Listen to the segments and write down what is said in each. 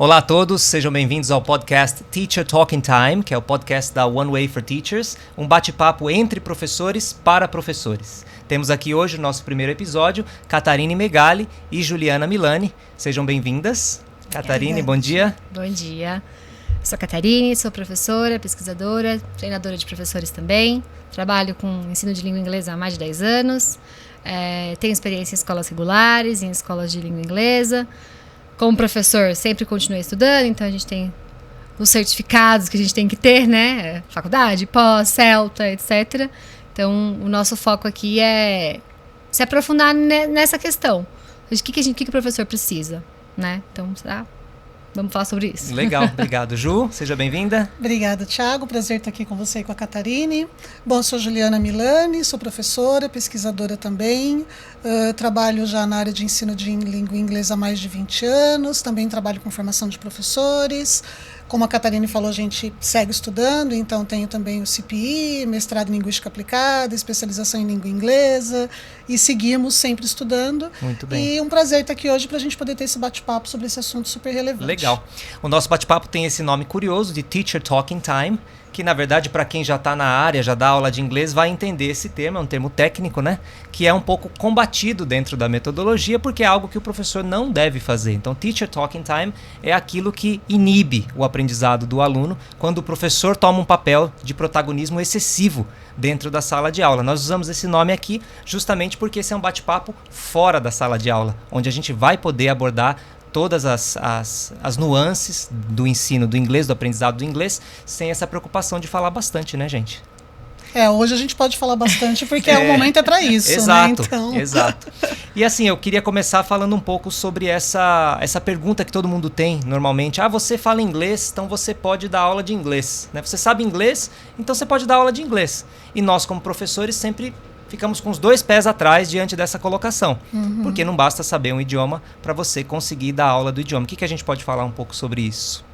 Olá a todos, sejam bem-vindos ao podcast Teacher Talking Time, que é o podcast da One Way for Teachers, um bate-papo entre professores para professores. Temos aqui hoje o nosso primeiro episódio, Catarine Megali e Juliana Milani. Sejam bem-vindas. Catarine, bom dia. Bom dia. Sou a Catarine, sou professora, pesquisadora, treinadora de professores também. Trabalho com ensino de língua inglesa há mais de 10 anos. Tenho experiência em escolas regulares, em escolas de língua inglesa. Como professor, sempre continuei estudando, então a gente tem os certificados que a gente tem que ter, né? Faculdade, pós, CELTA, etc. Então, o nosso foco aqui é se aprofundar nessa questão. O que o professor precisa, né? Então, vamos falar sobre isso. Legal, obrigado. Ju, seja bem-vinda. Obrigada, Thiago. Prazer estar aqui com você e com a Catarine. Bom, sou Juliana Milani, sou professora, pesquisadora também. Trabalho já na área de ensino de língua inglesa há mais de 20 anos. Também trabalho com formação de professores. Como a Catarine falou, a gente segue estudando, então tenho também o CPI, mestrado em Linguística Aplicada, especialização em língua inglesa, e seguimos sempre estudando. Muito bem. E um prazer estar aqui hoje para a gente poder ter esse bate-papo sobre esse assunto super relevante. Legal. O nosso bate-papo tem esse nome curioso de Teacher Talking Time, que na verdade para quem já está na área, já dá aula de inglês, vai entender esse termo, é um termo técnico, né? Que é um pouco combatido dentro da metodologia, porque é algo que o professor não deve fazer. Então, Teacher Talking Time é aquilo que inibe o aprendizado do aluno quando o professor toma um papel de protagonismo excessivo dentro da sala de aula. Nós usamos esse nome aqui justamente porque esse é um bate-papo fora da sala de aula, onde a gente vai poder abordar todas as nuances do ensino do inglês, do aprendizado do inglês, sem essa preocupação de falar bastante, né, gente? Hoje a gente pode falar bastante porque o momento é para isso, exato, né? Então... Exato. E assim, eu queria começar falando um pouco sobre essa pergunta que todo mundo tem normalmente. Você fala inglês, então você pode dar aula de inglês, né? Você sabe inglês, então você pode dar aula de inglês. E nós, como professores, sempre ficamos com os dois pés atrás diante dessa colocação. Porque não basta saber um idioma para você conseguir dar aula do idioma. O que a gente pode falar um pouco sobre isso?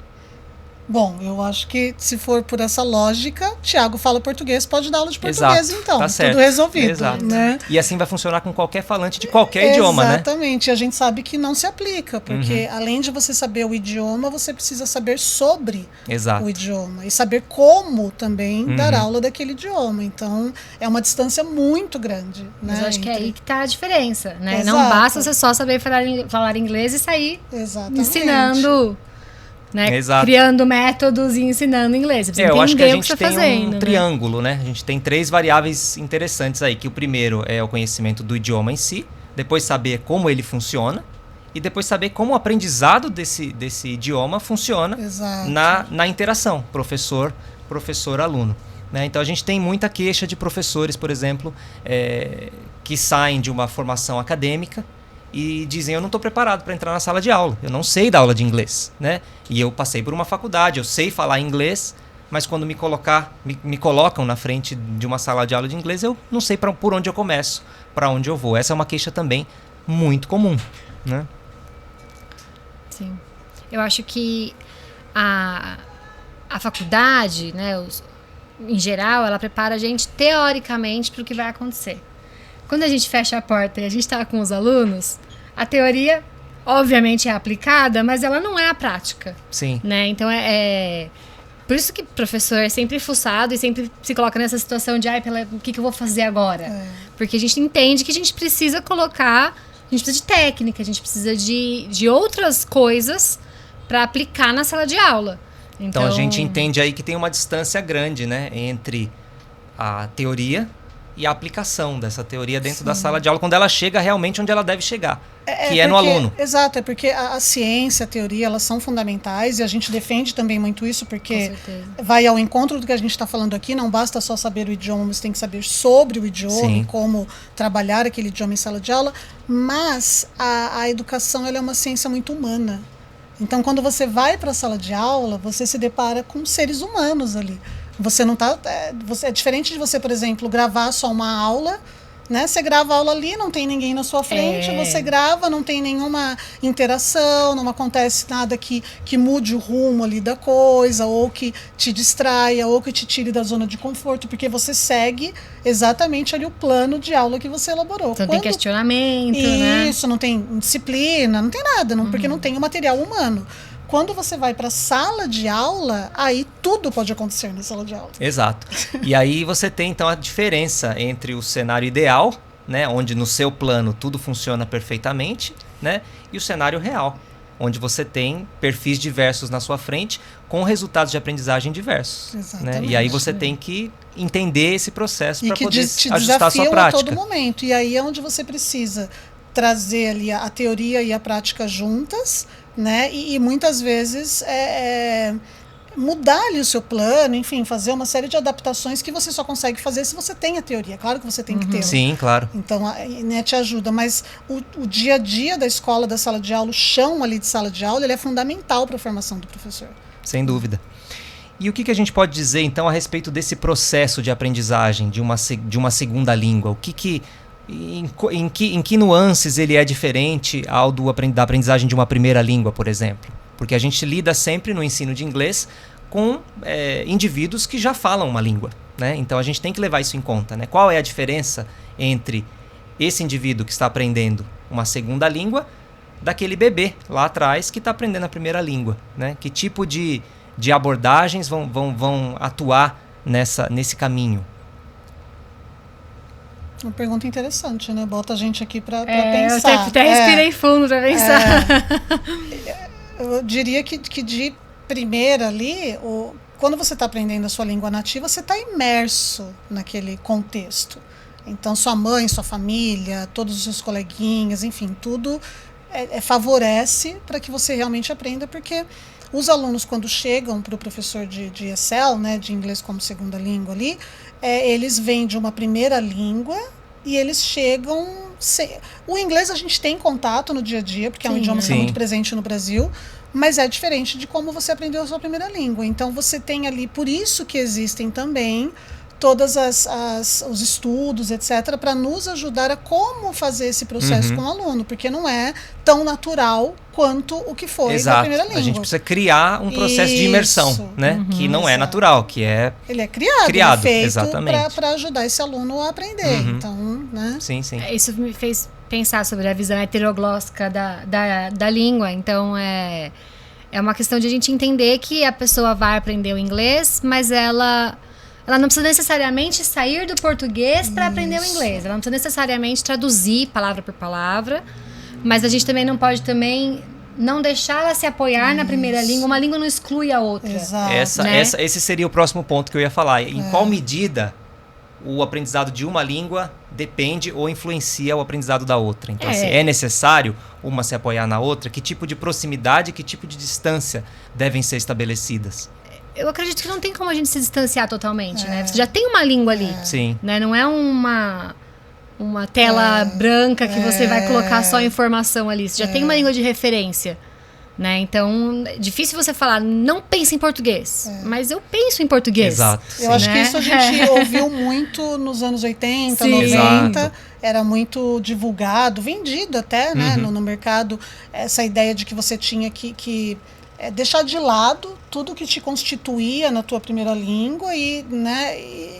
Bom, eu acho que se for por essa lógica, Thiago fala português, pode dar aula de português. Exato, então. Tá certo. Tudo resolvido. Exato. Né? E assim vai funcionar com qualquer falante de qualquer idioma, né? Exatamente. E a gente sabe que não se aplica, porque além de você saber o idioma, você precisa saber sobre o idioma. E saber como também dar aula daquele idioma. Então, é uma distância muito grande. Né? Mas eu acho que é aí que está a diferença, né? Não basta você só saber falar inglês e sair ensinando... Né? Criando métodos e ensinando inglês. Você eu acho que a gente tá tem fazendo, um triângulo, né? A gente tem 3 variáveis interessantes aí, que o primeiro é o conhecimento do idioma em si, depois saber como ele funciona, e depois saber como o aprendizado desse idioma funciona na interação professor-aluno. Né? Então a gente tem muita queixa de professores, por exemplo, que saem de uma formação acadêmica e dizem, eu não estou preparado para entrar na sala de aula, eu não sei dar aula de inglês, né? E eu passei por uma faculdade, eu sei falar inglês, mas quando me colocam na frente de uma sala de aula de inglês, eu não sei por onde eu começo, para onde eu vou. Essa é uma queixa também muito comum, né? Sim. Eu acho que a faculdade, né, em geral, ela prepara a gente teoricamente para o que vai acontecer. Quando a gente fecha a porta e a gente está com os alunos, a teoria, obviamente, é aplicada, mas ela não é a prática. Sim. Né? Então, por isso que o professor é sempre fuçado e sempre se coloca nessa situação de, o que eu vou fazer agora? Porque a gente entende que a gente precisa a gente precisa de técnica, a gente precisa de outras coisas para aplicar na sala de aula. Então, a gente entende aí que tem uma distância grande, né, entre a teoria e a aplicação dessa teoria dentro da sala de aula, quando ela chega realmente onde ela deve chegar, que é no aluno. Exato, é porque a ciência, a teoria, elas são fundamentais e a gente defende também muito isso, porque vai ao encontro do que a gente está falando aqui, não basta só saber o idioma, você tem que saber sobre o idioma e como trabalhar aquele idioma em sala de aula, mas a educação ela é uma ciência muito humana. Então, quando você vai para a sala de aula, você se depara com seres humanos ali. Você não tá. É diferente de você, por exemplo, gravar só uma aula, né? Você grava a aula ali, não tem ninguém na sua frente, você grava, não tem nenhuma interação, não acontece nada que mude o rumo ali da coisa, ou que te distraia, ou que te tire da zona de conforto, porque você segue exatamente ali o plano de aula que você elaborou. Então tem questionamento, né? Isso, não tem disciplina, não tem nada, porque não tem o material humano. Quando você vai para a sala de aula, aí tudo pode acontecer na sala de aula. Exato. E aí você tem, então, a diferença entre o cenário ideal, né, onde no seu plano tudo funciona perfeitamente, né, e o cenário real, onde você tem perfis diversos na sua frente com resultados de aprendizagem diversos. Exatamente. Né? E aí você tem que entender esse processo para poder te ajustar a sua prática. A todo momento. E aí é onde você precisa trazer ali a teoria e a prática juntas, né? E muitas vezes mudar ali o seu plano, enfim, fazer uma série de adaptações que você só consegue fazer se você tem a teoria. Claro que você tem que ter. Sim, claro. Então, a INET ajuda, mas o dia a dia da escola, da sala de aula, o chão ali de sala de aula, ele é fundamental para a formação do professor. Sem dúvida. E o que a gente pode dizer, então, a respeito desse processo de aprendizagem de uma segunda língua? Em que nuances ele é diferente ao da aprendizagem de uma primeira língua, por exemplo? Porque a gente lida sempre no ensino de inglês com indivíduos que já falam uma língua, né? Então a gente tem que levar isso em conta, né? Qual é a diferença entre esse indivíduo que está aprendendo uma segunda língua daquele bebê lá atrás que está aprendendo a primeira língua, né? Que tipo de abordagens vão atuar nesse caminho? Uma pergunta interessante, né? Bota a gente aqui para pensar. Eu até respirei fundo para pensar. Eu diria que de primeira ali, quando você está aprendendo a sua língua nativa, você está imerso naquele contexto. Então, sua mãe, sua família, todos os seus coleguinhas, enfim, tudo favorece para que você realmente aprenda, porque os alunos, quando chegam para o professor de ESL, né, de inglês como segunda língua ali, eles vêm de uma primeira língua e eles chegam... O inglês a gente tem contato no dia a dia, porque é um idioma que é muito presente no Brasil, mas é diferente de como você aprendeu a sua primeira língua. Então você tem ali, por isso que existem também todos os estudos, etc., para nos ajudar a como fazer esse processo com o aluno, porque não é tão natural quanto o que foi da primeira língua. A gente precisa criar um processo de imersão, né? Que não é natural, que é... Ele é criado, feito exatamente, para ajudar esse aluno a aprender. Então, né? Sim. Isso me fez pensar sobre a visão heteroglóssica da língua. Então, é uma questão de a gente entender que a pessoa vai aprender o inglês, mas ela não precisa necessariamente sair do português para aprender o inglês. Ela não precisa necessariamente traduzir palavra por palavra, mas a gente também não pode não deixar ela se apoiar na primeira língua. Uma língua não exclui a outra. Exato. Esse seria o próximo ponto que eu ia falar. Em qual medida o aprendizado de uma língua depende ou influencia o aprendizado da outra? Então, se é necessário uma se apoiar na outra, que tipo de proximidade, que tipo de distância devem ser estabelecidas? Eu acredito que não tem como a gente se distanciar totalmente, né? Você já tem uma língua ali. Sim. Né? Não é uma tela branca que você vai colocar só informação ali. Você já tem uma língua de referência. Né? Então, é difícil você falar, não pense em português. Mas eu penso em português. Exato. Eu acho que isso a gente ouviu muito nos anos 80, 90. Exato. Era muito divulgado, vendido até, né, no mercado, essa ideia de que você tinha que deixar de lado tudo que te constituía na tua primeira língua e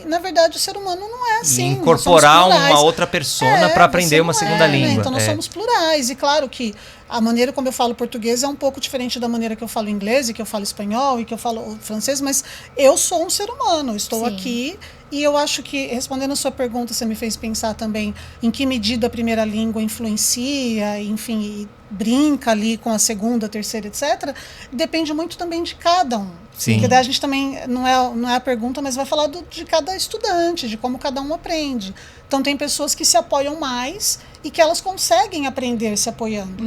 na verdade o ser humano não é assim. E incorporar uma outra persona para aprender uma segunda língua. Né? Então nós somos plurais e claro que a maneira como eu falo português é um pouco diferente da maneira que eu falo inglês e que eu falo espanhol e que eu falo francês, mas eu sou um ser humano, estou aqui. E eu acho que, respondendo a sua pergunta, você me fez pensar também em que medida a primeira língua influencia, enfim, e brinca ali com a segunda, terceira, etc. Depende muito também de cada um. Sim. Porque daí a gente também, não é a pergunta, mas vai falar de cada estudante, de como cada um aprende. Então tem pessoas que se apoiam mais e que elas conseguem aprender se apoiando.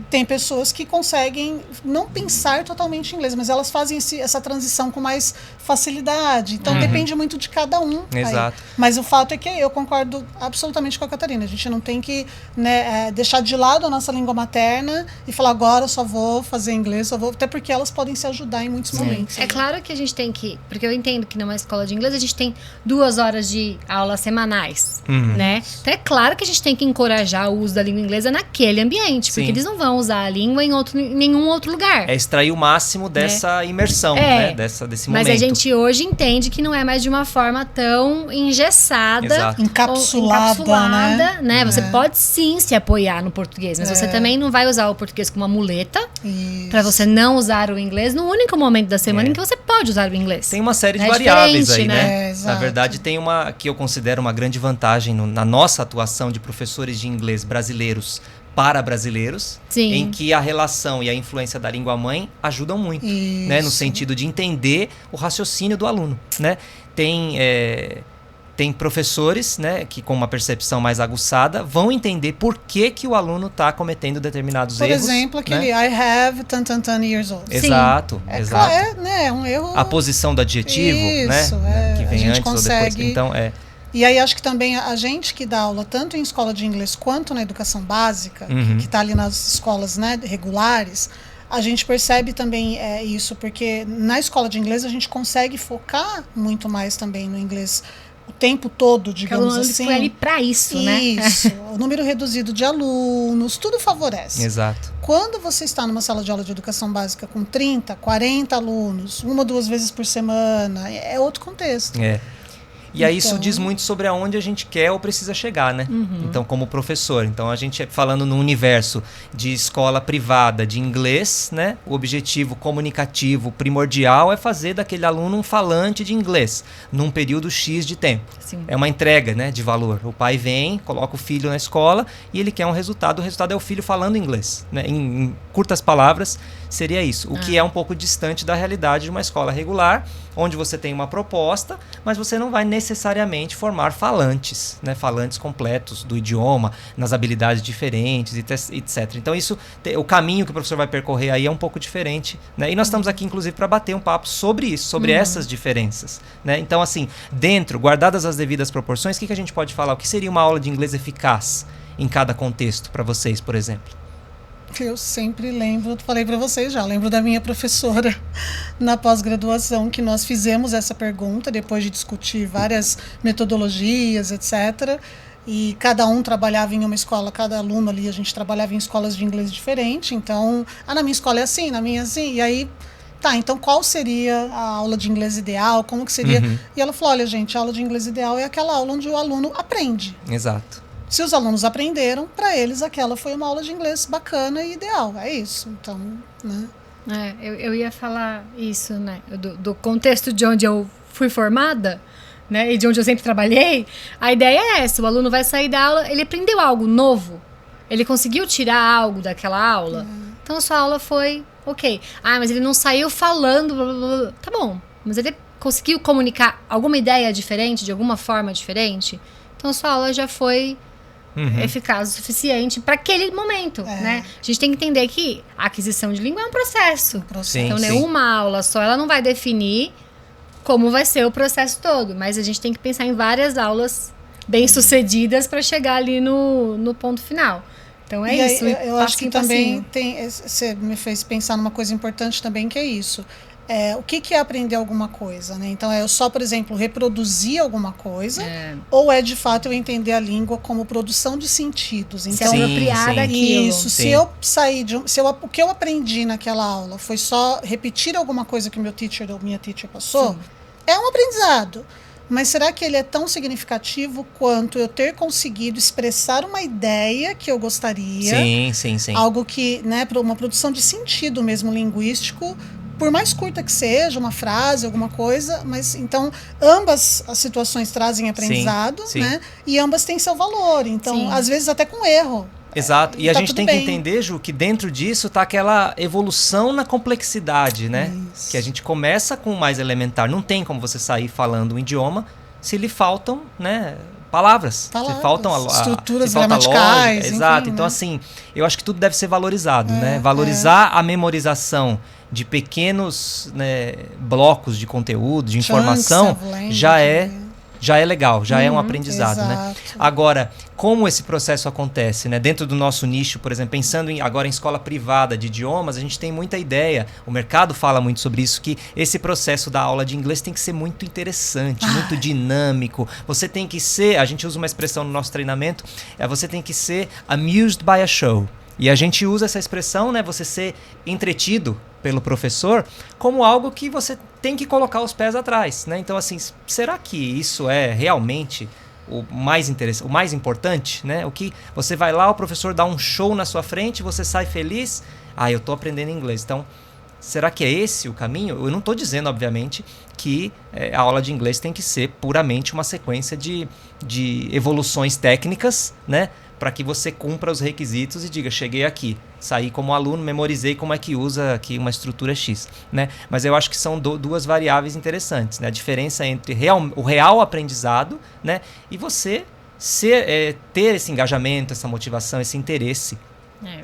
Tem pessoas que conseguem não pensar totalmente em inglês, mas elas fazem essa transição com mais facilidade. Então depende muito de cada um. Exato. Aí. Mas o fato é que eu concordo absolutamente com a Catarina. A gente não tem que deixar de lado a nossa língua materna e falar agora eu só vou fazer inglês, até porque elas podem se ajudar em muitos momentos. É claro que a gente tem que, porque eu entendo que numa escola de inglês a gente tem 2 horas de aulas semanais. né? Então é claro que a gente tem que encorajar o uso da língua inglesa naquele ambiente, porque eles não vão usar a língua em nenhum outro lugar. É extrair o máximo dessa imersão, né? Desse momento. Mas a gente hoje entende que não é mais de uma forma tão engessada, encapsulada, né? Você pode sim se apoiar no português, mas você também não vai usar o português como uma muleta para você não usar o inglês no único momento da semana em que você pode usar o inglês. Tem uma série de variáveis aí, né? Na verdade, tem uma que eu considero uma grande vantagem na nossa atuação de professores de inglês brasileiros para brasileiros, em que a relação e a influência da língua-mãe ajudam muito, né? No sentido de entender o raciocínio do aluno, né? Tem professores, né, que com uma percepção mais aguçada vão entender por que o aluno está cometendo determinados erros. Por exemplo, aquele I have tan years old. Exato, exato. É um erro. A posição do adjetivo, né? Que vem antes ou depois. Então, E aí acho que também a gente que dá aula tanto em escola de inglês quanto na educação básica, que está ali nas escolas, né, regulares, a gente percebe também isso, porque na escola de inglês a gente consegue focar muito mais também no inglês o tempo todo, digamos assim. Foi ali para isso, né? Isso. O número reduzido de alunos, tudo favorece. Exato. Quando você está numa sala de aula de educação básica com 30, 40 alunos, 1 ou 2 vezes por semana, é outro contexto. E aí isso diz muito sobre aonde a gente quer ou precisa chegar, né? Então, como professor. Então, a gente falando no universo de escola privada de inglês, né? O objetivo comunicativo primordial é fazer daquele aluno um falante de inglês num período X de tempo. É uma entrega, né, de valor. O pai vem, coloca o filho na escola e ele quer um resultado. O resultado é o filho falando inglês, né? Em curtas palavras, seria isso. O que é um pouco distante da realidade de uma escola regular, onde você tem uma proposta, mas você não vai necessariamente formar falantes, né? Falantes completos do idioma, nas habilidades diferentes, etc. Então, o caminho que o professor vai percorrer aí é um pouco diferente, né? E nós estamos aqui, inclusive, para bater um papo sobre isso, sobre essas diferenças, né? Então, assim, guardadas as devidas proporções, o que a gente pode falar? O que seria uma aula de inglês eficaz em cada contexto para vocês, por exemplo? Eu sempre lembro, falei para vocês já, lembro da minha professora na pós-graduação, que nós fizemos essa pergunta depois de discutir várias metodologias, etc. E cada um trabalhava em uma escola, cada aluno ali, a gente trabalhava em escolas de inglês diferente. Então, na minha escola é assim, na minha é assim. E aí, então qual seria a aula de inglês ideal? Como que seria? E ela falou, olha, gente, a aula de inglês ideal é aquela aula onde o aluno aprende. Exato. Se os alunos aprenderam, para eles aquela foi uma aula de inglês bacana e ideal. É isso. Então, né? Eu ia falar isso, né? Do contexto de onde eu fui formada, né? E de onde eu sempre trabalhei. A ideia é essa: o aluno vai sair da aula, ele aprendeu algo novo, ele conseguiu tirar algo daquela aula. Então a sua aula foi ok. Mas ele não saiu falando, blá, blá, blá. Tá bom, mas ele conseguiu comunicar alguma ideia diferente, de alguma forma diferente. Então a sua aula já foi eficaz o suficiente para aquele momento, né? A gente tem que entender que a aquisição de língua é um processo. Então, né, uma aula só, ela não vai definir como vai ser o processo todo, mas a gente tem que pensar em várias aulas bem-sucedidas para chegar ali no ponto final. Então, é isso. Eu acho que também você me fez pensar numa coisa importante também, que é isso. O que é aprender alguma coisa, né? Então, eu só, por exemplo, reproduzir alguma coisa, ou de fato eu entender a língua como produção de sentidos. Então, se apropriar daquilo. Isso. Se eu sair o que eu aprendi naquela aula foi só repetir alguma coisa que o meu teacher ou minha teacher passou, é um aprendizado. Mas será que ele é tão significativo quanto eu ter conseguido expressar uma ideia que eu gostaria? Sim. Algo que, né, para uma produção de sentido mesmo linguístico, por mais curta que seja, uma frase, alguma coisa, mas então ambas as situações trazem aprendizado, né? E ambas têm seu valor, então às vezes até com erro. Exato, e a gente tem que entender, Ju, que dentro disso está aquela evolução na complexidade, né? Isso. Que a gente começa com o mais elementar, não tem como você sair falando um idioma se lhe faltam, né, palavras. Se faltam estruturas gramaticais, lógica. Exato, então assim, eu acho que tudo deve ser valorizado, né? Valorizar a memorização de pequenos, né, blocos de conteúdo, de informação, já é já é legal, já é um aprendizado, exato. né? Agora, como esse processo acontece, né? Dentro do nosso nicho, por exemplo, pensando agora em escola privada de idiomas, a gente tem muita ideia, o mercado fala muito sobre isso, que esse processo da aula de inglês tem que ser muito interessante, muito dinâmico. Você tem que ser, a gente usa uma expressão no nosso treinamento, você tem que ser amused by a show. E a gente usa essa expressão, né? Você ser entretido pelo professor como algo que você tem que colocar os pés atrás, né? Então, assim, será que isso é realmente o mais interessante, o mais importante, né? O que você vai lá, o professor dá um show na sua frente, você sai feliz, eu tô aprendendo inglês. Então, será que é esse o caminho? Eu não estou dizendo, obviamente, que a aula de inglês tem que ser puramente uma sequência de evoluções técnicas, né? Para que você cumpra os requisitos e diga, cheguei aqui, saí como aluno, memorizei como é que usa aqui uma estrutura X, né? Mas eu acho que são duas variáveis interessantes, né? A diferença entre o real aprendizado, né? E você ter esse engajamento, essa motivação, esse interesse. Né?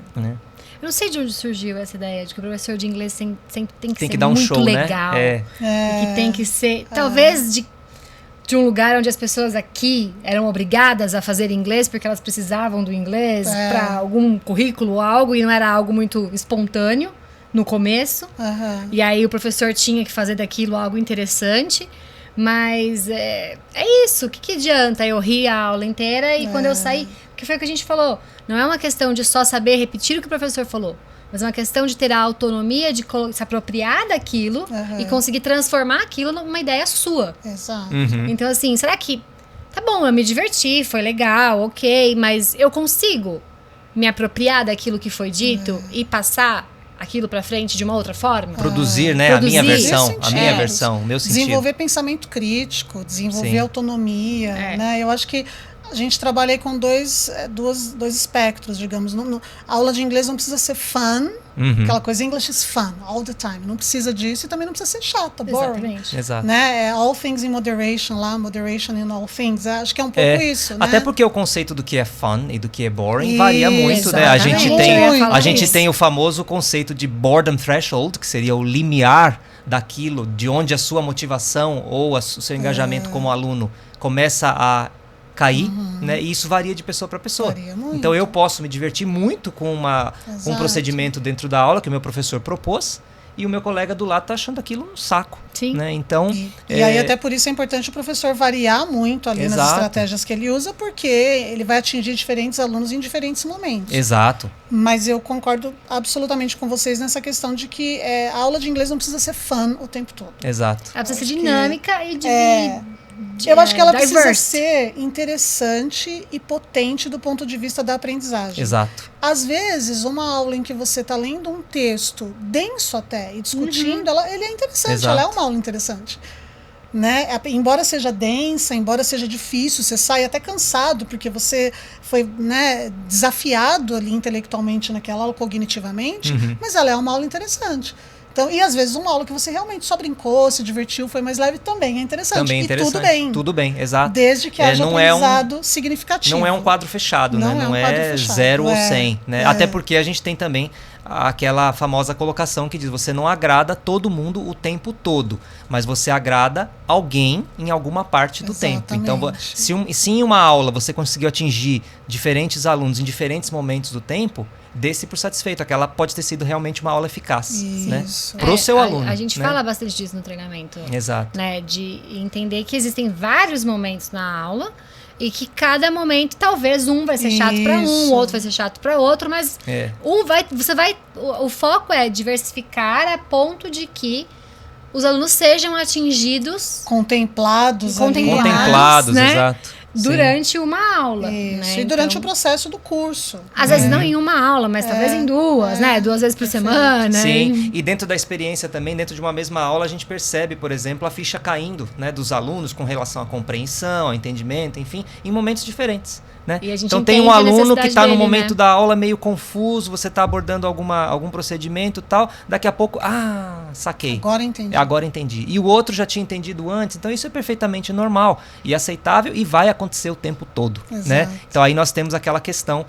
Eu não sei de onde surgiu essa ideia de que o professor de inglês tem que ser dar um muito show, legal. Né? E que tem que ser, talvez, de um lugar onde as pessoas aqui eram obrigadas a fazer inglês porque elas precisavam do inglês para algum currículo ou algo, e não era algo muito espontâneo no começo. E aí o professor tinha que fazer daquilo algo interessante. Mas é isso, o que adianta eu rir a aula inteira e quando eu sair... Porque foi o que a gente falou, não é uma questão de só saber repetir o que o professor falou, mas é uma questão de ter a autonomia de se apropriar daquilo e conseguir transformar aquilo numa ideia sua. Exato. Então, assim, será que... Tá bom, eu me diverti, foi legal, ok, mas eu consigo me apropriar daquilo que foi dito e passar aquilo pra frente de uma outra forma? Produzir, né? A minha versão, o meu sentido. Desenvolver pensamento crítico, desenvolver autonomia, né? Eu acho que a gente trabalha aí com dois espectros, digamos. A aula de inglês não precisa ser fun, aquela coisa, English is fun, all the time. Não precisa disso e também não precisa ser chata, boring. Exatamente. Exato. Né? All things in moderation lá, moderation in all things. Acho que é um pouco isso, né? Até porque o conceito do que é fun e do que é boring varia muito, né? A gente tem o famoso conceito de boredom threshold, que seria o limiar daquilo, de onde a sua motivação ou o seu engajamento como aluno começa a cair, né? E isso varia de pessoa para pessoa. Então eu posso me divertir muito com um procedimento dentro da aula que o meu professor propôs e o meu colega do lado está achando aquilo um saco. Sim. Né? Então, e aí até por isso é importante o professor variar muito ali nas estratégias que ele usa, porque ele vai atingir diferentes alunos em diferentes momentos. Exato. Mas eu concordo absolutamente com vocês nessa questão de que a aula de inglês não precisa ser fun o tempo todo. Exato. Ela precisa ser dinâmica e eu acho que ela precisa ser interessante e potente do ponto de vista da aprendizagem. Exato. Às vezes, uma aula em que você está lendo um texto denso até e discutindo, ele é interessante, ela é uma aula interessante. Né? Embora seja densa, embora seja difícil, você sai até cansado, porque você foi, né, desafiado ali intelectualmente naquela aula, cognitivamente, mas ela é uma aula interessante. Então, e às vezes uma aula que você realmente só brincou, se divertiu, foi mais leve, também é interessante. Também é interessante. Tudo bem. Tudo bem, exato. Desde que haja aprendizado significativo. Não é um quadro fechado, né? Não é 0 ou 100. Né? Até porque a gente tem também aquela famosa colocação que diz, você não agrada todo mundo o tempo todo, mas você agrada alguém em alguma parte do tempo. Então, se em uma aula você conseguiu atingir diferentes alunos em diferentes momentos do tempo, dê-se por satisfeito. Aquela pode ter sido realmente uma aula eficaz, né? Para o seu aluno. A gente fala bastante disso no treinamento. Exato. Né? De entender que existem vários momentos na aula e que cada momento, talvez um vai ser chato para um, outro vai ser chato para outro, mas o foco é diversificar a ponto de que os alunos sejam atingidos, contemplados, né? Exato. Durante uma aula. Isso, né? E durante o processo do curso. Às vezes não em uma aula, mas talvez em duas, né? 2 vezes por semana. Sim, e dentro da experiência também, dentro de uma mesma aula, a gente percebe, por exemplo, a ficha caindo, né, dos alunos com relação à compreensão, ao entendimento, enfim, em momentos diferentes. Né? Então tem um aluno que está no momento da aula meio confuso, você está abordando algum procedimento e tal, daqui a pouco, saquei. Agora entendi. E o outro já tinha entendido antes, então isso é perfeitamente normal e aceitável e vai acontecer o tempo todo. Né? Então aí nós temos aquela questão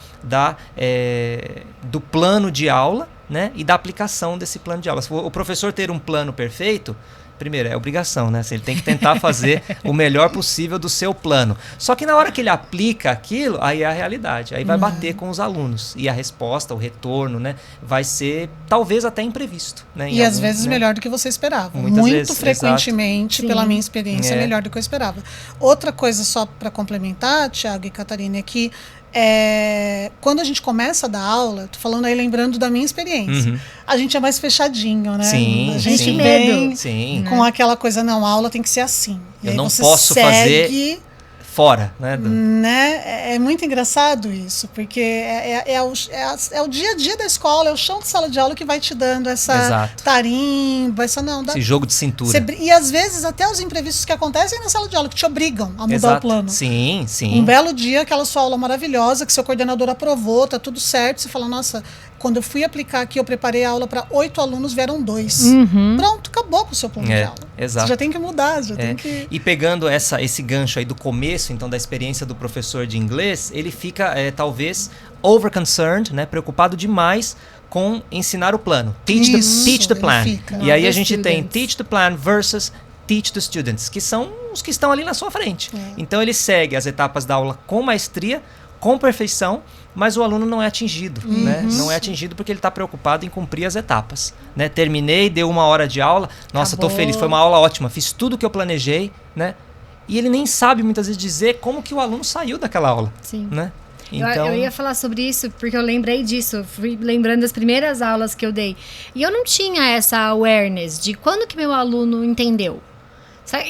do plano de aula, né, e da aplicação desse plano de aula. Se o professor ter um plano perfeito, primeiro, é obrigação, né? Ele tem que tentar fazer o melhor possível do seu plano. Só que na hora que ele aplica aquilo, aí é a realidade. Aí vai bater com os alunos. E a resposta, o retorno, né? Vai ser talvez até imprevisto. Né? E às vezes melhor do que você esperava. Muitas Muito vezes, frequentemente, pela minha experiência, melhor do que eu esperava. Outra coisa só para complementar, Thiago e Catarina, é que quando a gente começa a dar aula, tô falando aí lembrando da minha experiência, a gente é mais fechadinho, né? Sim, a gente vem com aquela coisa, não, a aula tem que ser assim. Eu não posso fazer fora, né? É muito engraçado isso, porque é o dia a dia da escola, é o chão de sala de aula que vai te dando essa tarimba, esse jogo de cintura. E às vezes até os imprevistos que acontecem na sala de aula, que te obrigam a mudar o plano. Sim, sim. Um belo dia, aquela sua aula maravilhosa, que seu coordenador aprovou, tá tudo certo, você fala, nossa, quando eu fui aplicar aqui, eu preparei a aula para 8 alunos, vieram 2. Pronto, acabou com o seu plano de aula. Exato. Você já tem que mudar, tem que... E pegando esse gancho aí do começo, então, da experiência do professor de inglês, ele fica, talvez, over-concerned, né, preocupado demais com ensinar o plano. Teach the plan. E aí a gente tem teach the plan versus teach the students, que são os que estão ali na sua frente. Então ele segue as etapas da aula com maestria, com perfeição, mas o aluno não é atingido, né? Não é atingido porque ele está preocupado em cumprir as etapas, né? Terminei, deu 1 hora de aula, nossa, estou feliz, foi uma aula ótima, fiz tudo o que eu planejei, né? E ele nem sabe muitas vezes dizer como que o aluno saiu daquela aula, né? Então... Eu ia falar sobre isso porque eu lembrei disso, fui lembrando das primeiras aulas que eu dei. E eu não tinha essa awareness de quando que meu aluno entendeu.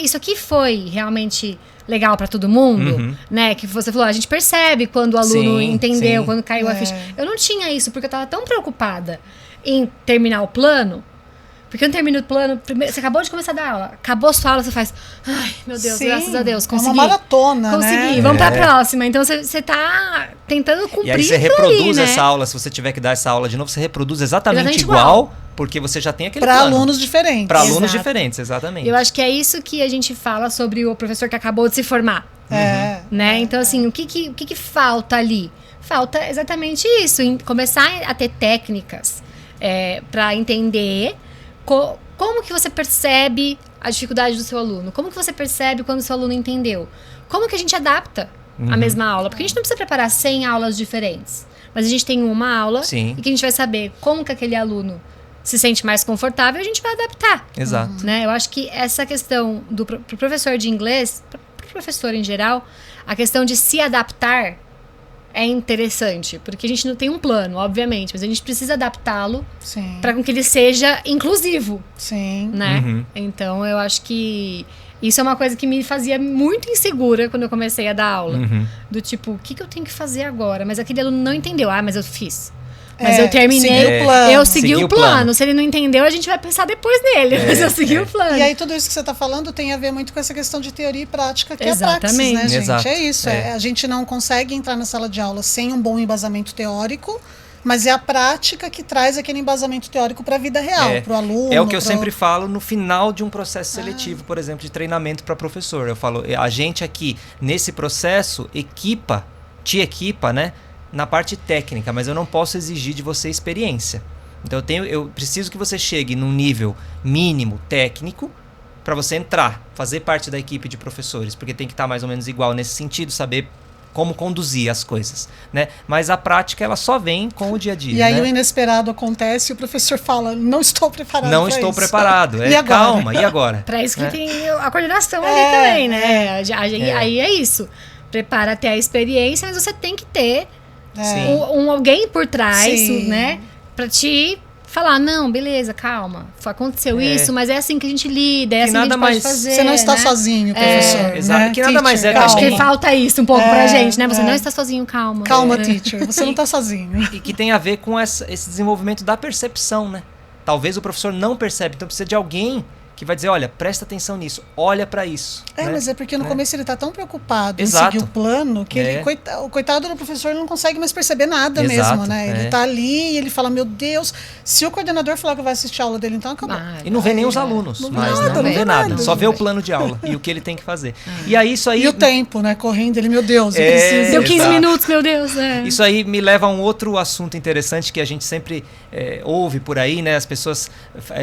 Isso aqui foi realmente legal para todo mundo, né? Que você falou, a gente percebe quando o aluno entendeu, quando caiu a ficha. Eu não tinha isso, porque eu tava tão preocupada em terminar o plano. Porque eu não termino o plano, você acabou de começar a dar aula, acabou a sua aula, você faz, ai, meu Deus, graças a Deus, consegui. É uma maratona, consegui, vamos pra próxima. Então você tá tentando cumprir. E aí você reproduz essa aula, se você tiver que dar essa aula de novo, você reproduz exatamente igual. Porque você já tem aquele plano. Para alunos diferentes. Para alunos diferentes, exatamente. Eu acho que é isso que a gente fala sobre o professor que acabou de se formar. Né? Então, assim, o que falta ali? Falta exatamente isso, começar a ter técnicas para entender como que você percebe a dificuldade do seu aluno. Como que você percebe quando o seu aluno entendeu. Como que a gente adapta a mesma aula. Porque a gente não precisa preparar 100 aulas diferentes. Mas a gente tem uma aula e que a gente vai saber como que aquele aluno se sente mais confortável, a gente vai adaptar. Exato. Né? Eu acho que essa questão pro professor de inglês, pro professor em geral, a questão de se adaptar é interessante. Porque a gente não tem um plano, obviamente, mas a gente precisa adaptá-lo para que ele seja inclusivo. Né? Então, eu acho que isso é uma coisa que me fazia muito insegura quando eu comecei a dar aula. Do tipo, o que eu tenho que fazer agora? Mas aquele aluno não entendeu. Ah, mas eu fiz. Mas eu terminei, eu segui o plano. Se ele não entendeu, a gente vai pensar depois nele. Mas eu segui o plano. E aí tudo isso que você está falando tem a ver muito com essa questão de teoria e prática, que é a praxis, né, gente? Exato. É isso. A gente não consegue entrar na sala de aula sem um bom embasamento teórico, mas é a prática que traz aquele embasamento teórico para a vida real, para o aluno. É o que eu sempre falo no final de um processo seletivo, por exemplo, de treinamento para professor. Eu falo, a gente aqui, nesse processo, te equipa, né? Na parte técnica, mas eu não posso exigir de você experiência. Então eu preciso que você chegue num nível mínimo técnico para você entrar, fazer parte da equipe de professores, porque tem que estar mais ou menos igual nesse sentido, saber como conduzir as coisas, né? Mas a prática ela só vem com o dia a dia. E aí o inesperado acontece e o professor fala, não estou preparado. Não estou preparado. E agora? Calma, e agora? Para isso que tem a coordenação ali também, né? Aí é isso. Prepara até a experiência, mas você tem que ter alguém por trás, né? Pra te falar, não, beleza, calma. Aconteceu isso, mas é assim que a gente lida, é assim que a gente pode fazer. Você não está sozinho, professor. Exato. Né? Que nada mais é acho que falta isso um pouco pra gente, né? Você não está sozinho, calma. Calma, teacher, você não está sozinho. E que tem a ver com esse desenvolvimento da percepção, né? Talvez o professor não percebe, então precisa de alguém que vai dizer, olha, presta atenção nisso, olha para isso. Né? Mas é porque no começo ele tá tão preocupado Exato. em seguir o plano, que ele, o coitado do professor não consegue mais perceber nada mesmo, né? Ele tá ali e ele fala, meu Deus, se o coordenador falar que vai assistir a aula dele, então acabou. E não vê nem os alunos, não vê nada, só vê o plano de aula e o que ele tem que fazer. E aí isso aí... E o tempo, né? Correndo, ele, meu Deus, eu preciso. Deu 15 minutos, meu Deus. Isso aí me leva a um outro assunto interessante que a gente sempre ouve por aí, né? As pessoas,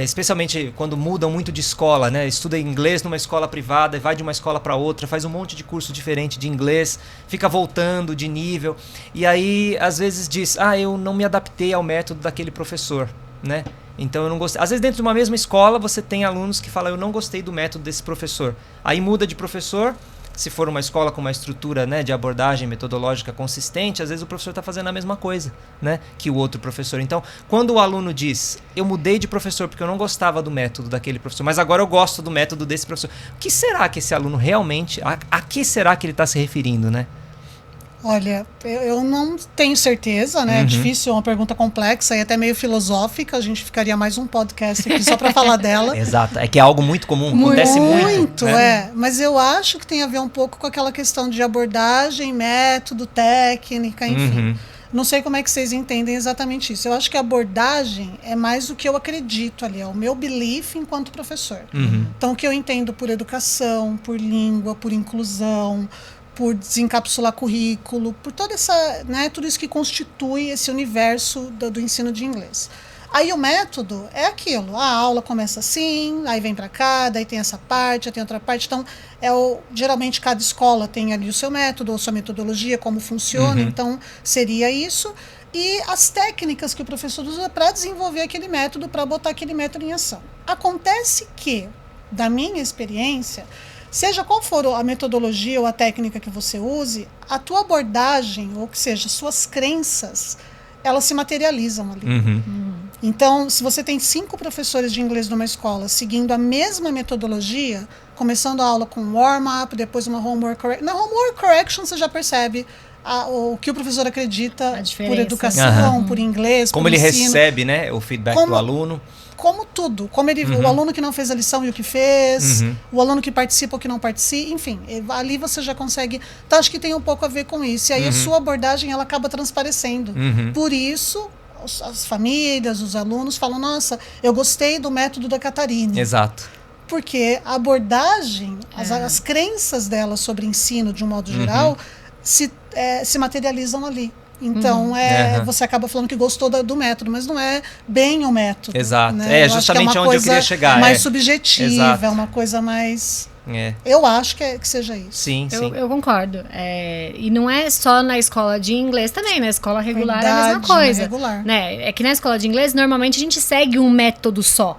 especialmente quando mudam muito de escola, né? Estuda inglês numa escola privada e vai de uma escola para outra, faz um monte de curso diferente de inglês, fica voltando de nível e aí às vezes diz, eu não me adaptei ao método daquele professor, né? Então eu não gostei. Às vezes dentro de uma mesma escola você tem alunos que falam, eu não gostei do método desse professor. Aí muda de professor. Se for uma escola com uma estrutura, né, de abordagem metodológica consistente, às vezes o professor está fazendo a mesma coisa, né, que o outro professor. Então, quando o aluno diz, eu mudei de professor porque eu não gostava do método daquele professor, mas agora eu gosto do método desse professor, o que será que esse aluno realmente, a que será que ele está se referindo, né? Olha, eu não tenho certeza, né? É difícil, é uma pergunta complexa e até meio filosófica. A gente ficaria mais um podcast aqui só para falar dela. Exato, é que é algo muito comum, acontece muito. Né? Mas eu acho que tem a ver um pouco com aquela questão de abordagem, método, técnica, enfim. Não sei como é que vocês entendem exatamente isso. Eu acho que a abordagem é mais do que eu acredito ali, é o meu belief enquanto professor. Então, o que eu entendo por educação, por língua, por inclusão, por desencapsular currículo, por toda essa, né, tudo isso que constitui esse universo do ensino de inglês. Aí o método é aquilo, a aula começa assim, aí vem para cá, daí tem essa parte, aí tem outra parte. Então, geralmente cada escola tem ali o seu método, ou sua metodologia, como funciona, então seria isso. E as técnicas que o professor usa para desenvolver aquele método, para botar aquele método em ação. Acontece que, da minha experiência, seja qual for a metodologia ou a técnica que você use, a tua abordagem, ou que seja, suas crenças, elas se materializam ali. Então, se você tem 5 professores de inglês numa escola seguindo a mesma metodologia, começando a aula com warm-up, depois uma homework correction. Na homework correction você já percebe o que o professor acredita por educação, por inglês, como ele recebe, né, o feedback do aluno. Como tudo, como ele, o aluno que não fez a lição e o que fez, o aluno que participa ou que não participa, enfim, ali você já consegue. Então acho que tem um pouco a ver com isso. E aí a sua abordagem ela acaba transparecendo. Por isso, as famílias, os alunos falam, nossa, eu gostei do método da Catarina. Exato. Porque a abordagem, as crenças dela sobre ensino, de um modo geral, se materializam ali. Então, você acaba falando que gostou do método, mas não é bem o método. Exato. Né? É justamente onde eu queria chegar. Mais subjetiva, é uma coisa mais... Eu acho que seja isso. Sim, sim. Eu concordo. E não é só na escola de inglês também, na escola regular é a mesma coisa. Regular. Né? É que na escola de inglês, normalmente a gente segue um método só.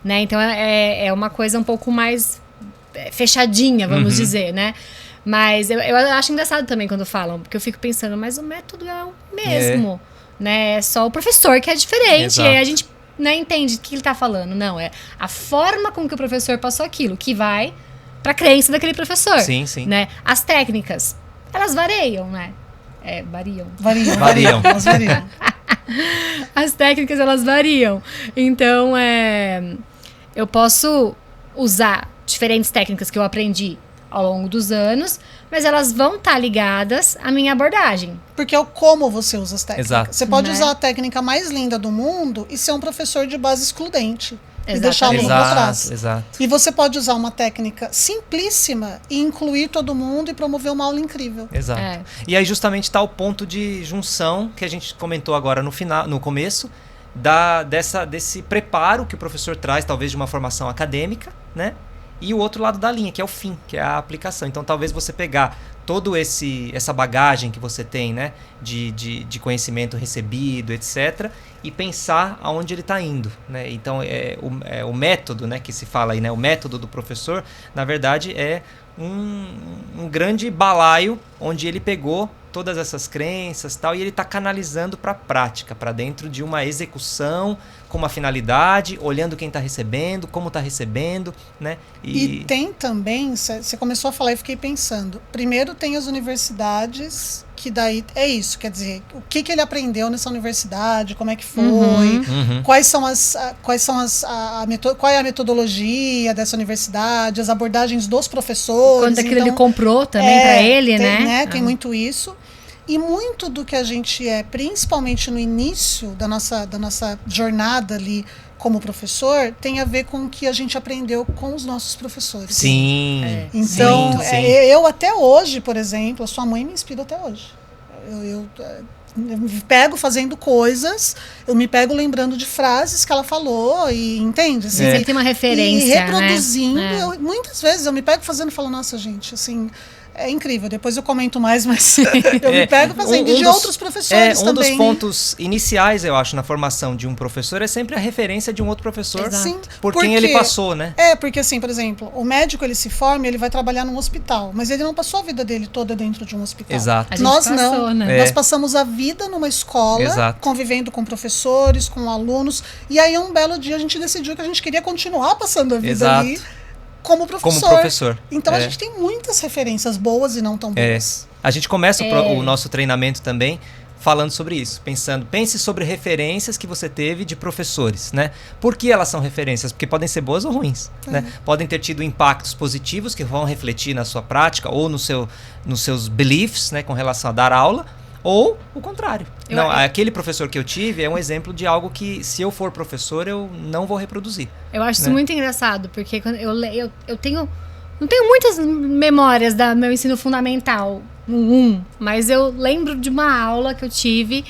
Né? Então, é uma coisa um pouco mais fechadinha, vamos dizer, né? Mas eu acho engraçado também quando falam, porque eu fico pensando, mas o método é o mesmo, né? É só o professor que é diferente. Exato. E aí a gente, né, entende o que ele tá falando. Não, é a forma com que o professor passou aquilo, que vai pra crença daquele professor. Sim, sim. Né? As técnicas, elas variam, né? Variam. Elas variam. As técnicas, elas variam. Então, eu posso usar diferentes técnicas que eu aprendi ao longo dos anos, mas elas vão estar ligadas à minha abordagem. Porque é o como você usa as técnicas. Exato. Você pode usar a técnica mais linda do mundo e ser um professor de base excludente. E deixar o aluno para trás. Exato. E você pode usar uma técnica simplíssima e incluir todo mundo e promover uma aula incrível. Exato. E aí justamente está o ponto de junção que a gente comentou agora no começo, desse preparo que o professor traz, talvez de uma formação acadêmica, né? E o outro lado da linha, que é o fim, que é a aplicação. Então, talvez você pegar todo essa bagagem que você tem, né, de conhecimento recebido, etc., e pensar aonde ele está indo, né? Então, o método, né, que se fala aí, né, o método do professor, na verdade, é um grande balaio onde ele pegou todas essas crenças tal, e ele está canalizando para a prática, para dentro de uma execução com uma finalidade, olhando quem está recebendo, como está recebendo, né? E tem também, você começou a falar e fiquei pensando, primeiro tem as universidades que daí é isso, quer dizer, o que ele aprendeu nessa universidade, como é que foi, qual é a metodologia dessa universidade, as abordagens dos professores. Quando aquilo ele comprou também para ele, tem, né? Tem muito isso. E muito do que a gente principalmente no início da nossa jornada ali como professor, tem a ver com o que a gente aprendeu com os nossos professores. Sim. Então, sim. Eu até hoje, por exemplo, a sua mãe me inspira até hoje. Eu me pego fazendo coisas, eu me pego lembrando de frases que ela falou, e entende? Assim, Sempre tem uma referência, e reproduzindo. né? Muitas vezes eu me pego fazendo e falo, nossa, gente, assim... É incrível, depois eu comento mais, mas eu me pego fazendo de outros professores também. Um dos pontos iniciais, eu acho, na formação de um professor é sempre a referência de um outro professor. Sim, por quem ele passou, né? Porque assim, por exemplo, o médico ele se forma, ele vai trabalhar num hospital, mas ele não passou a vida dele toda dentro de um hospital. Exato. Nós não. Nós passamos a vida numa escola, convivendo com professores, com alunos, e aí um belo dia a gente decidiu que a gente queria continuar passando a vida ali. Como professor. Então a gente tem muitas referências boas e não tão boas. A gente começa o nosso treinamento também falando sobre isso, pense sobre referências que você teve de professores, né? Por que elas são referências? Porque podem ser boas ou ruins, né? Podem ter tido impactos positivos que vão refletir na sua prática ou nos seus beliefs, né, com relação a dar aula, ou o contrário. Aquele professor que eu tive é um exemplo de algo que, se eu for professor, eu não vou reproduzir. Eu acho isso muito engraçado, porque quando eu não tenho muitas memórias do meu ensino fundamental, mas eu lembro de uma aula que eu tive,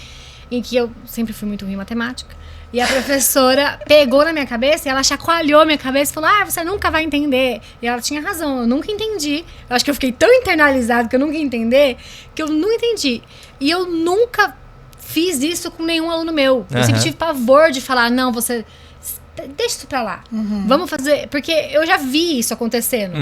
em que eu sempre fui muito ruim em matemática, e a professora pegou na minha cabeça e ela chacoalhou minha cabeça e falou, você nunca vai entender. E ela tinha razão, eu nunca entendi. Eu acho que eu fiquei tão internalizado que eu nunca ia entender, que eu não entendi. E eu nunca fiz isso com nenhum aluno meu. Eu sempre tive pavor de falar, não, você... Deixa isso pra lá. Vamos fazer... Porque eu já vi isso acontecendo.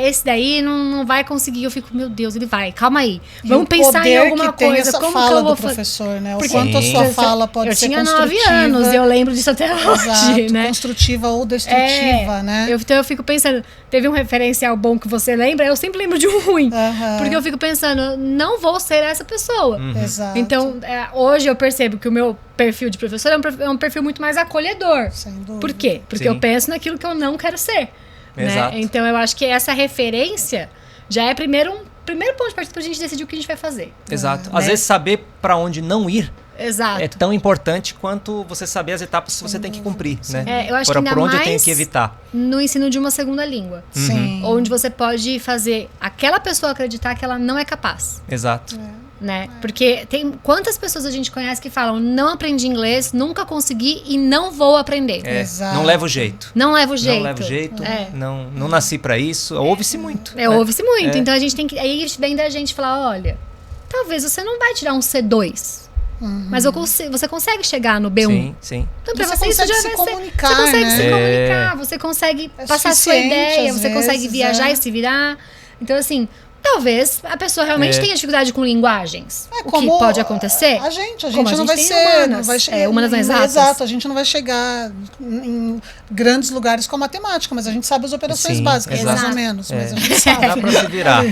Esse daí não vai conseguir. Eu fico, meu Deus, ele vai. Calma aí. Vamos pensar em alguma coisa. Como que eu vou fazer? Professor, né? O quanto a sua fala pode ser construtiva. Eu tinha 9 anos, eu lembro disso até hoje, né? Construtiva ou destrutiva, né? Então eu fico pensando, teve um referencial bom que você lembra? Eu sempre lembro de um ruim. Porque eu fico pensando, não vou ser essa pessoa. Exato. Então, hoje eu percebo que o meu perfil de professor é um perfil muito mais acolhedor. Sem dúvida. Por quê? Porque eu penso naquilo que eu não quero ser. Né? Então eu acho que essa referência já é primeiro ponto de partida pra gente decidir o que a gente vai fazer. Exato. Às vezes saber para onde não ir Exato. É tão importante quanto você saber as etapas que você tem que cumprir, né? É, eu acho que ainda por onde mais eu tenho que evitar. No ensino de uma segunda língua. Sim. Onde você pode fazer aquela pessoa acreditar que ela não é capaz. Exato. Né? Porque tem quantas pessoas a gente conhece que falam, não aprendi inglês, nunca consegui e não vou aprender. Exato. Não levo jeito. Não levo jeito. Não levo jeito. Não nasci pra isso. Ouve-se muito. Ouve-se muito. Então a gente tem que. Aí vem da gente falar, olha, talvez você não vai tirar um C2. Mas você consegue chegar no B1. Sim. Então, pra você isso já consegue se comunicar, você consegue né? se comunicar, você consegue passar a sua ideia, você consegue viajar e se virar. Então, assim, talvez a pessoa realmente tenha dificuldade com linguagens. O que pode acontecer? A gente como não vai ser humanas. Não vai chegar, humanas não exatas. Exato, a gente não vai chegar em grandes lugares com a matemática, mas a gente sabe as operações básicas, mais ou menos. Mas a gente sabe. Dá pra se virar.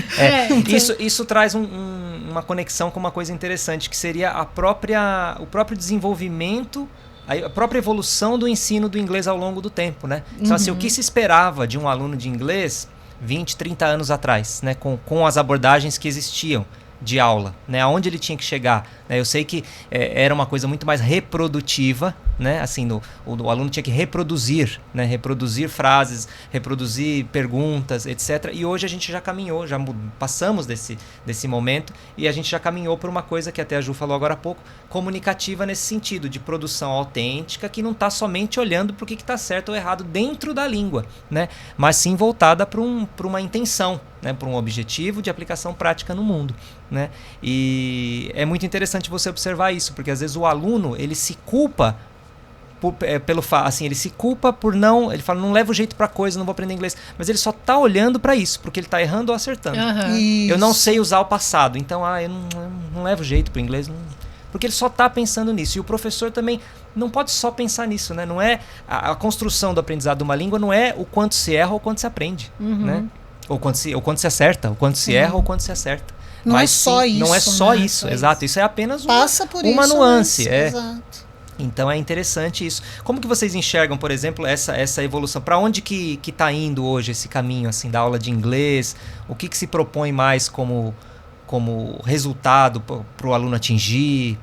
Isso traz uma conexão com uma coisa interessante, que seria o próprio desenvolvimento, a própria evolução do ensino do inglês ao longo do tempo, né? Então, assim, o que se esperava de um aluno de inglês 20, 30 anos atrás, né? Com as abordagens que existiam de aula, né? Aonde ele tinha que chegar, né? Eu sei que era uma coisa muito mais reprodutiva, né? Assim, o aluno tinha que reproduzir, né? Reproduzir frases, reproduzir perguntas, etc. E hoje a gente já caminhou, já passamos desse momento, e a gente já caminhou por uma coisa que até a Ju falou agora há pouco, comunicativa nesse sentido, de produção autêntica, que não está somente olhando para o que está certo ou errado dentro da língua, né? Mas sim voltada para uma intenção, né? Para um objetivo de aplicação prática no mundo, né? E é muito interessante você observar isso, porque às vezes o aluno, ele se culpa ele se culpa por não... Ele fala, não levo jeito pra coisa, não vou aprender inglês. Mas ele só tá olhando pra isso, porque ele tá errando ou acertando. Eu não sei usar o passado, então eu não levo jeito pro inglês. Porque ele só tá pensando nisso. E o professor também não pode só pensar nisso, né? Não é a construção do aprendizado de uma língua não é o quanto se erra ou o quanto se aprende, né? Ou quando se acerta, ou quando se erra, ou quando se acerta. Não Mas é só sim, isso. não é só né? isso, exato. Isso é apenas Passa por uma isso, nuance. Exato. Então é interessante isso. Como que vocês enxergam, por exemplo, essa evolução? Para onde que tá indo hoje esse caminho assim da aula de inglês? O que se propõe mais como resultado para o aluno atingir?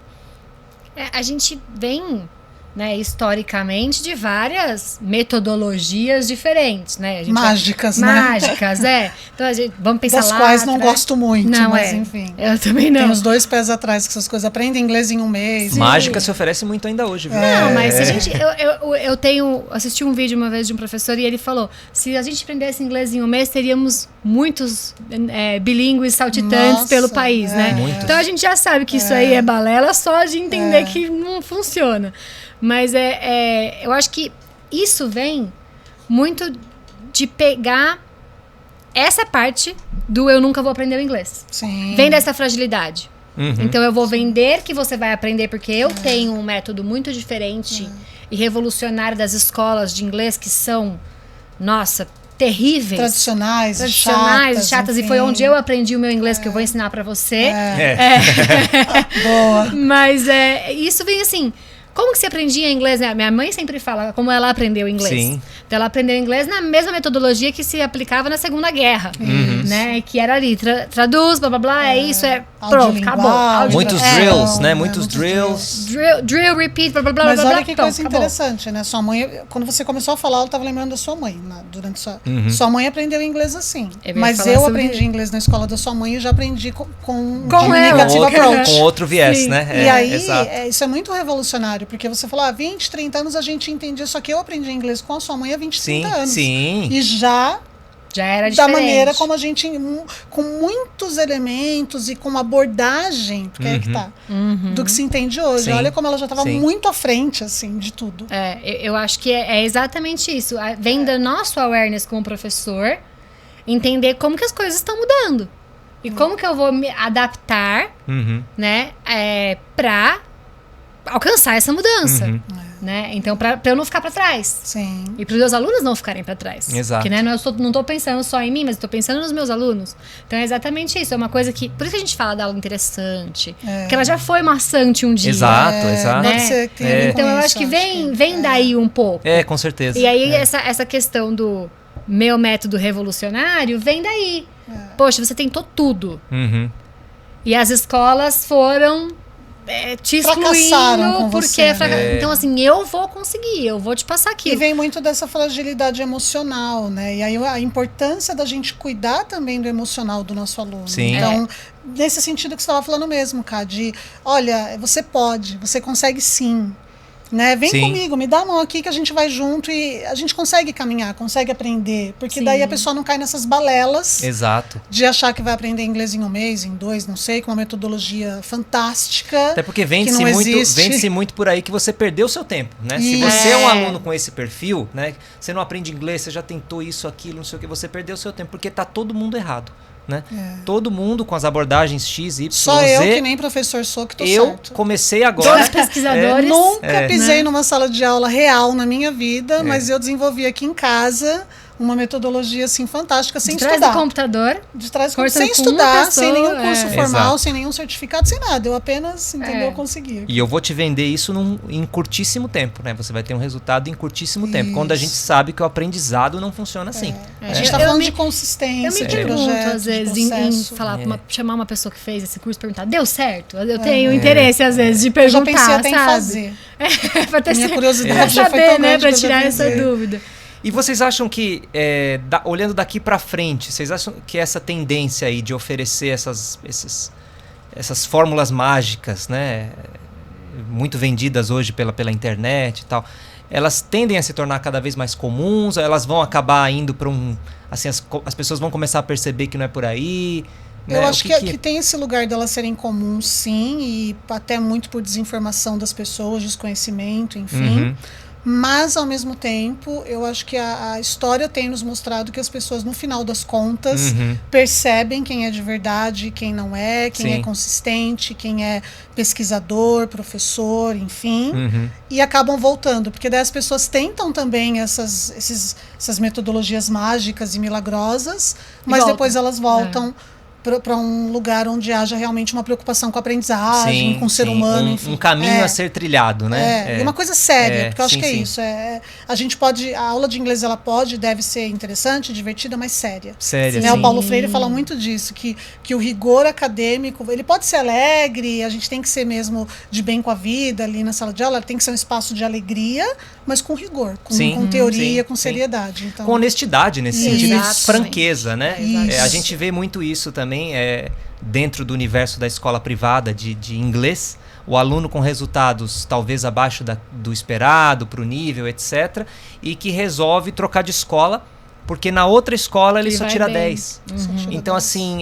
A gente vem, né, historicamente, de várias metodologias diferentes, né? A gente Mágicas, Mágicas, Então, vamos pensar das lá quais não gosto muito, não, mas enfim. Eu também não. Tem os 2 pés atrás com essas coisas. Aprende inglês em um mês. Sim. Mágica se oferece muito ainda hoje, viu? Não, mas a gente... Eu assisti um vídeo uma vez de um professor e ele falou, se a gente aprendesse inglês em um mês, teríamos muitos bilíngues saltitantes pelo país, né? Muitos. Então a gente já sabe que isso aí é balela só de entender que não funciona. Mas eu acho que isso vem muito de pegar essa parte do eu nunca vou aprender o inglês. Sim. Vem dessa fragilidade. Uhum. Então eu vou vender que você vai aprender porque eu tenho um método muito diferente e revolucionário das escolas de inglês que são, nossa, terríveis. Tradicionais e chatas. enfim. E foi onde eu aprendi o meu inglês que eu vou ensinar pra você. Boa. Mas isso vem assim... Como que você aprendia inglês? Minha mãe sempre fala como ela aprendeu inglês. Sim. Então ela aprendeu inglês na mesma metodologia que se aplicava na Segunda Guerra. Né? Que era ali, traduz, blá blá blá, isso, pronto, acabou. Muitos drills, né? Muitos drills. Drill, repeat, blá blá blá. Mas blá, olha blá, que pronto, coisa acabou. interessante, né? Sua mãe, quando você começou a falar, ela estava lembrando da sua mãe, durante sua mãe aprendeu inglês assim. Mas eu aprendi inglês na escola da sua mãe e já aprendi com negative approach. Com outro viés, Sim. né? E aí, isso é muito revolucionário, porque você falou, 20, 30 anos a gente entendia, só que eu aprendi inglês com a sua mãe há 20, 30 anos. Sim. E já era diferente. Da maneira como a gente, com muitos elementos e com uma abordagem, porque é que tá, do que se entende hoje. Sim. Olha como ela já estava muito à frente, assim, de tudo. Eu acho que é exatamente isso. Vem do nosso awareness como professor, entender como que as coisas estão mudando. E como que eu vou me adaptar, né, pra alcançar essa mudança. Né? Então, pra eu não ficar pra trás. Sim. E para os meus alunos não ficarem pra trás. Exato. Porque, né, não tô pensando só em mim, mas estou pensando nos meus alunos. Então é exatamente isso. É uma coisa que... Por isso que a gente fala da aula interessante. Porque ela já foi maçante um dia. Exato. Né? Pode ser que então eu acho que vem daí um pouco. Com certeza. E aí essa questão do meu método revolucionário vem daí. Poxa, você tentou tudo. E as escolas foram... te excluindo com porque você, então assim, eu vou conseguir, eu vou te passar aquilo. E vem muito dessa fragilidade emocional, né? E aí a importância da gente cuidar também do emocional do nosso aluno. Sim. Então, nesse sentido que você estava falando mesmo, Ká, de olha, você pode, você consegue sim. Né? Vem comigo, me dá a mão aqui que a gente vai junto e a gente consegue caminhar, consegue aprender. Porque daí a pessoa não cai nessas balelas. Exato. De achar que vai aprender inglês em um mês, em 2, não sei, com uma metodologia fantástica. Até porque vende-se muito por aí que você perdeu o seu tempo, né? Se você é um aluno com esse perfil, né? Você não aprende inglês, você já tentou isso, aquilo, não sei o que, você perdeu o seu tempo, porque tá todo mundo errado. Né? Todo mundo com as abordagens X, Y, Só Z. eu que nem professor sou que tô certo. Eu comecei agora. Todos pesquisadores. Nunca pisei numa sala de aula real na minha vida, mas eu desenvolvi aqui em casa uma metodologia assim fantástica sem estudar. De trás do computador. De trás do computador, sem estudar, sem nenhum curso formal, Exato. sem nenhum certificado, sem nada. Eu apenas, entendeu, consegui. E eu vou te vender isso em curtíssimo tempo, né? Você vai ter um resultado em curtíssimo tempo, quando a gente sabe que o aprendizado não funciona assim. A gente está falando de consistência. Eu me pergunto, às vezes, em falar, chamar uma pessoa que fez esse curso e perguntar, deu certo? Eu tenho interesse, às vezes, de perguntar, eu já pensei até sabe? em fazer. Pra ter Minha curiosidade já foi saber, tão né? grande Pra que eu já tirar essa pensei. dúvida. E vocês acham que, olhando daqui para frente, vocês acham que essa tendência aí de oferecer essas fórmulas mágicas, né, muito vendidas hoje pela internet e tal, elas tendem a se tornar cada vez mais comuns? Ou elas vão acabar indo para assim, as pessoas vão começar a perceber que não é por aí? Eu né? acho que tem esse lugar delas serem comuns, sim, e até muito por desinformação das pessoas, desconhecimento, enfim. Mas, ao mesmo tempo, eu acho que a história tem nos mostrado que as pessoas, no final das contas, percebem quem é de verdade, quem não é, quem é consistente, quem é pesquisador, professor, enfim, e acabam voltando. Porque daí as pessoas tentam também essas metodologias mágicas e milagrosas, mas depois elas voltam para um lugar onde haja realmente uma preocupação com a aprendizagem, com o ser humano, enfim. Um caminho a ser trilhado, né? E uma coisa séria, porque eu acho que é isso. A gente pode, a aula de inglês ela deve ser interessante, divertida, mas séria. Séria, né? O Paulo Freire fala muito disso, que o rigor acadêmico, ele pode ser alegre, a gente tem que ser mesmo de bem com a vida ali na sala de aula, tem que ser um espaço de alegria, mas com rigor, com teoria, com seriedade. Então, com honestidade nesse sentido, e franqueza, né? A gente vê muito isso também dentro do universo da escola privada de inglês, o aluno com resultados talvez abaixo do esperado, para o nível, etc., e que resolve trocar de escola, porque na outra escola ele só tira 10. Então, assim,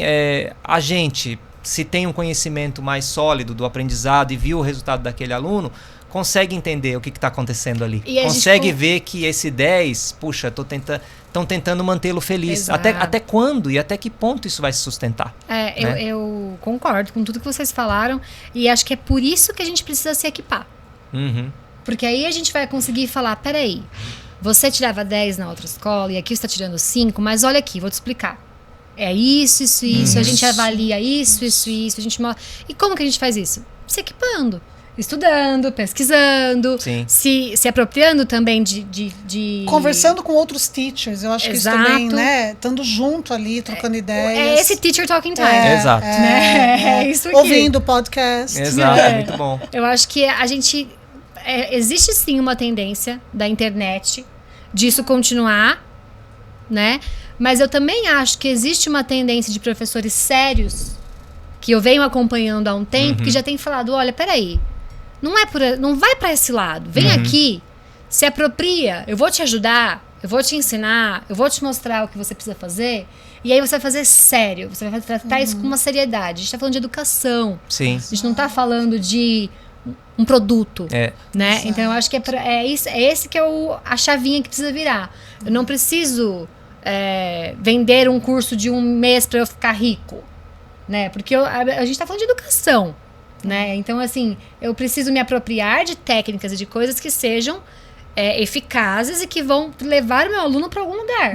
a gente, se tem um conhecimento mais sólido do aprendizado e viu o resultado daquele aluno, consegue entender o que está acontecendo ali. Consegue ver que esse 10, puxa, estão tentando mantê-lo feliz. Até quando e até que ponto isso vai se sustentar? Né? Eu concordo com tudo que vocês falaram e acho que é por isso que a gente precisa se equipar. Porque aí a gente vai conseguir falar, peraí, você tirava 10 na outra escola e aqui você está tirando 5, mas olha aqui, vou te explicar. É isso, a gente avalia isso, a gente mostra. E como que a gente faz isso? Se equipando. Estudando, pesquisando, se apropriando também de... Conversando com outros teachers, eu acho que isso também, né? Estando junto ali, trocando ideias. É esse teacher talking time. Exato. É isso aqui. Ouvindo podcast. Exato, muito bom. Eu acho que a gente... existe sim uma tendência da internet disso continuar, né? Mas eu também acho que existe uma tendência de professores sérios que eu venho acompanhando há um tempo, que já tem falado, olha, peraí, não vai para esse lado. Vem aqui, se apropria, eu vou te ajudar, eu vou te ensinar, eu vou te mostrar o que você precisa fazer. E aí você vai fazer sério, você vai tratar isso com uma seriedade. A gente tá falando de educação. Sim. A gente não tá falando de um produto, né? Exato. Então eu acho que é esse que é a chavinha que precisa virar. Eu não preciso vender um curso de um mês para eu ficar rico, né? Porque a gente tá falando de educação. Né? Então, assim, eu preciso me apropriar de técnicas e de coisas que sejam eficazes e que vão levar o meu aluno para algum lugar.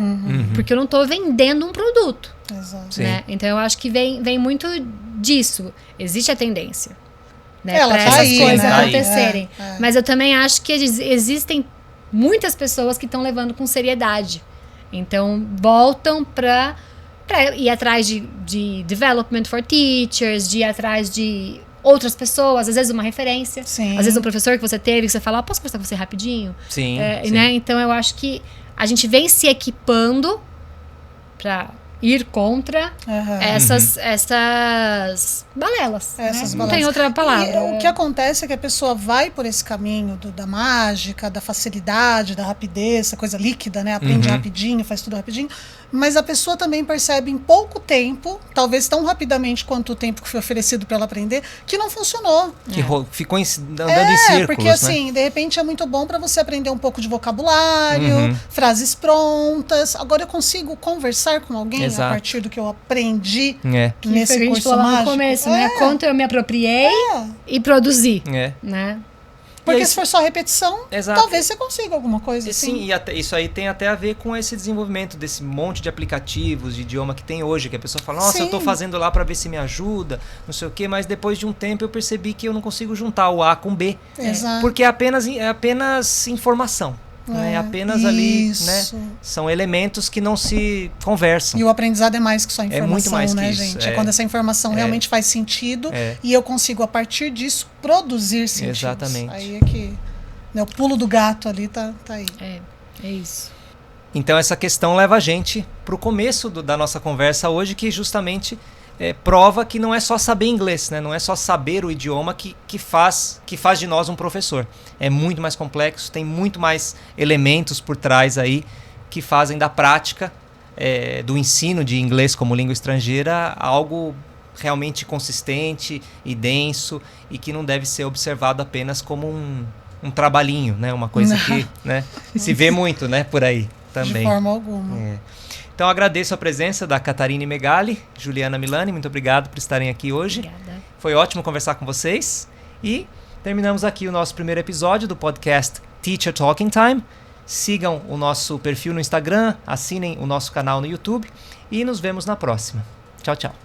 Porque eu não estou vendendo um produto. Exato. Né? Então, eu acho que vem muito disso. Existe a tendência, né, para essas coisas né? acontecerem. Mas eu também acho que existem muitas pessoas que estão levando com seriedade. Então, voltam para ir atrás de development for teachers, de ir atrás de outras pessoas, às vezes uma referência, às vezes um professor que você teve, que você fala, posso conversar com você rapidinho? Sim. Né? Então eu acho que a gente vem se equipando para ir contra essas balelas. Não tem outra palavra. E o que acontece é que a pessoa vai por esse caminho da mágica, da facilidade, da rapidez, essa coisa líquida, né? Aprende rapidinho, faz tudo rapidinho. Mas a pessoa também percebe em pouco tempo, talvez tão rapidamente quanto o tempo que foi oferecido para ela aprender, que não funcionou. Que ficou andando em círculos, porque assim, de repente é muito bom para você aprender um pouco de vocabulário, frases prontas. Agora eu consigo conversar com alguém a partir do que eu aprendi nesse curso mágico. No começo, né? Quanto eu me apropriei e produzi, né? Porque se for só repetição, talvez você consiga alguma coisa assim. Sim, e isso aí tem até a ver com esse desenvolvimento desse monte de aplicativos de idioma que tem hoje, que a pessoa fala, nossa, eu tô fazendo lá para ver se me ajuda, não sei o quê, mas depois de um tempo eu percebi que eu não consigo juntar o A com o B. Porque é apenas informação. É apenas ali, né? São elementos que não se conversam. E o aprendizado é mais que só informação, muito mais né, que isso. gente? É quando essa informação realmente faz sentido e eu consigo, a partir disso, produzir sentidos. Exatamente. Aí é que o pulo do gato ali tá aí. É isso. Então essa questão leva a gente para o começo da nossa conversa hoje, que justamente prova que não é só saber inglês, né? Não é só saber o idioma que faz de nós um professor. É muito mais complexo, tem muito mais elementos por trás aí que fazem da prática do ensino de inglês como língua estrangeira algo realmente consistente e denso e que não deve ser observado apenas como um um trabalhinho, né? Uma coisa que, né, se vê muito, né, por aí também. De forma alguma. Então agradeço a presença da Catarine Megali, Juliana Milani, muito obrigado por estarem aqui hoje. Obrigada. Foi ótimo conversar com vocês e terminamos aqui o nosso primeiro episódio do podcast Teacher Talking Time. Sigam o nosso perfil no Instagram, assinem o nosso canal no YouTube e nos vemos na próxima. Tchau, tchau.